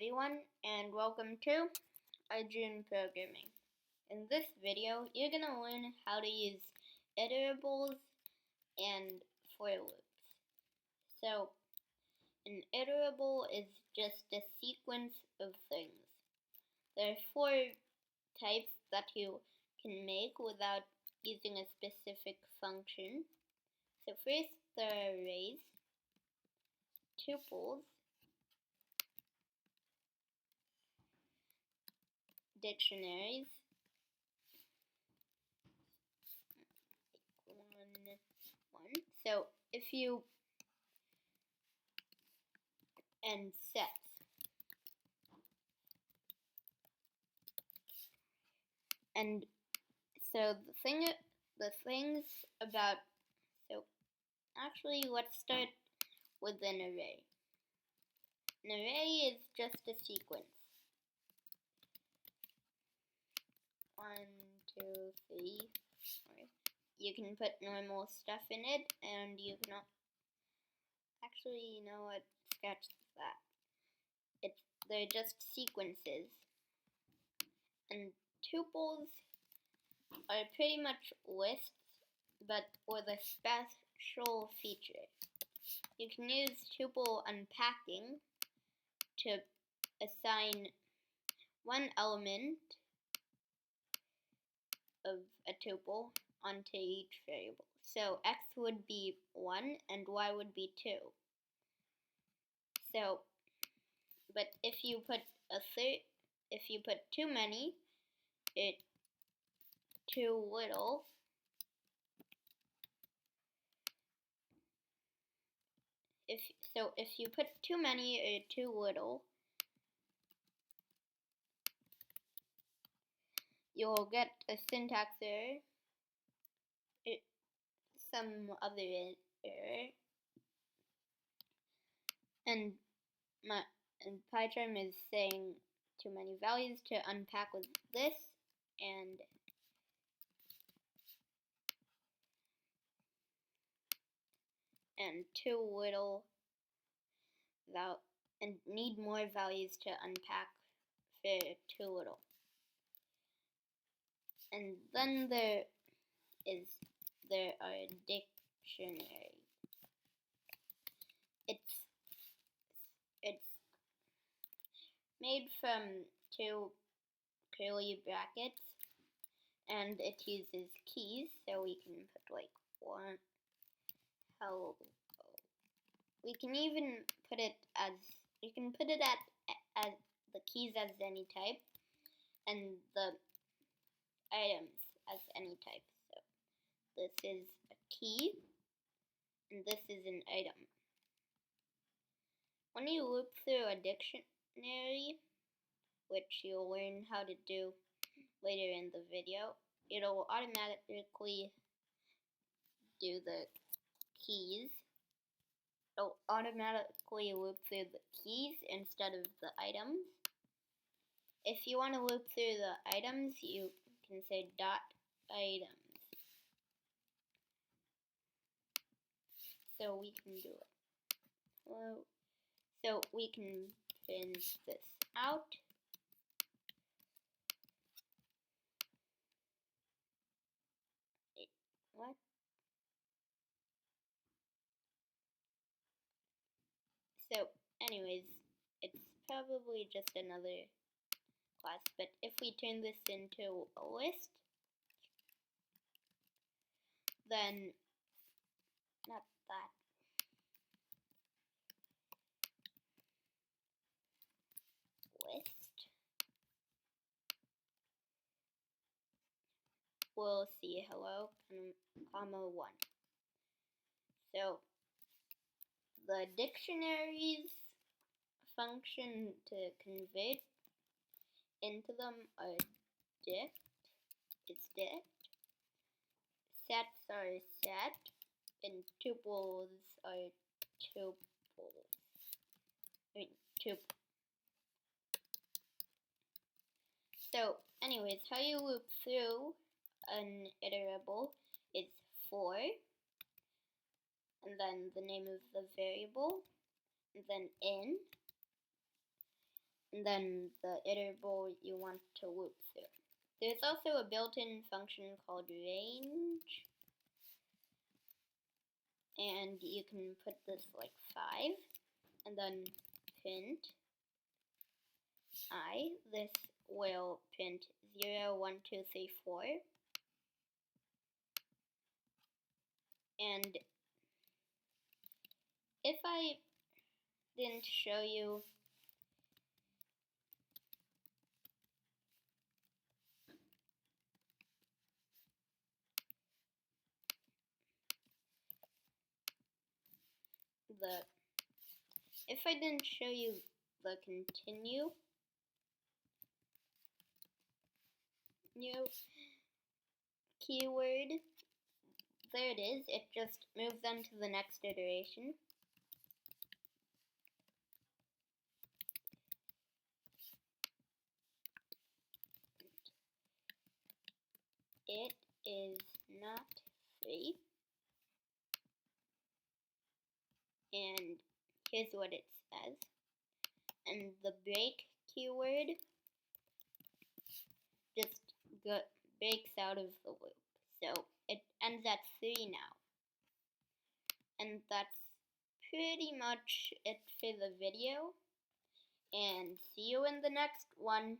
everyone, and welcome to Arjun Programming. In this video, you're going to learn how to use iterables and for loops. So, an iterable is just a sequence of things. There are four types that you can make without using a specific function. So first, there are arrays, tuples, dictionaries, one. So if you and sets. And so the things about actually let's start with an array. An array is just a sequence. 1, 2, 3, 4. You can put normal stuff in it, and you can actually, you know what? Scratch that. They're just sequences. And tuples are pretty much lists, but with a special feature. You can use tuple unpacking to assign one element of a tuple onto each variable. So x would be 1 and y would be 2. So, but if you put too many, too little, if you put too many or too little, you'll get a syntax error, some other error, and PyCharm is saying too many values to unpack with this, and too little and need more values to unpack for too little. And then there are dictionaries. It's made from two curly brackets, and it uses keys, so we can put like one hello. We can even put it as the keys as any type, and the items as any type. So this is a key, and this is an item. When you loop through a dictionary, which you'll learn how to do later in the video, it'll automatically do the keys. It'll automatically loop through the keys instead of the items. If you want to loop through the items, you can say dot items. So we can do it. So we can print this out. Wait, what? So anyways, it's probably just another class, but if we turn this into a list, then not that. List. We'll see hello, comma 1. So the dictionaries function to convert into them are dict. It's dict. Sets are set, and tuples are tuples. Tuple. So, anyways, how you loop through an iterable is for, and then the name of the variable, and then in, and then the iterable you want to loop through. There's also a built-in function called range, and you can put this like 5, and then print I. This will print 0, 1, 2, 3, 4. And if I didn't show you the continue keyword, there it is. It just moves on to the next iteration. It is not free. And here's what it says. And the break keyword just breaks out of the loop. So it ends at 3 now. And that's pretty much it for the video. And see you in the next one.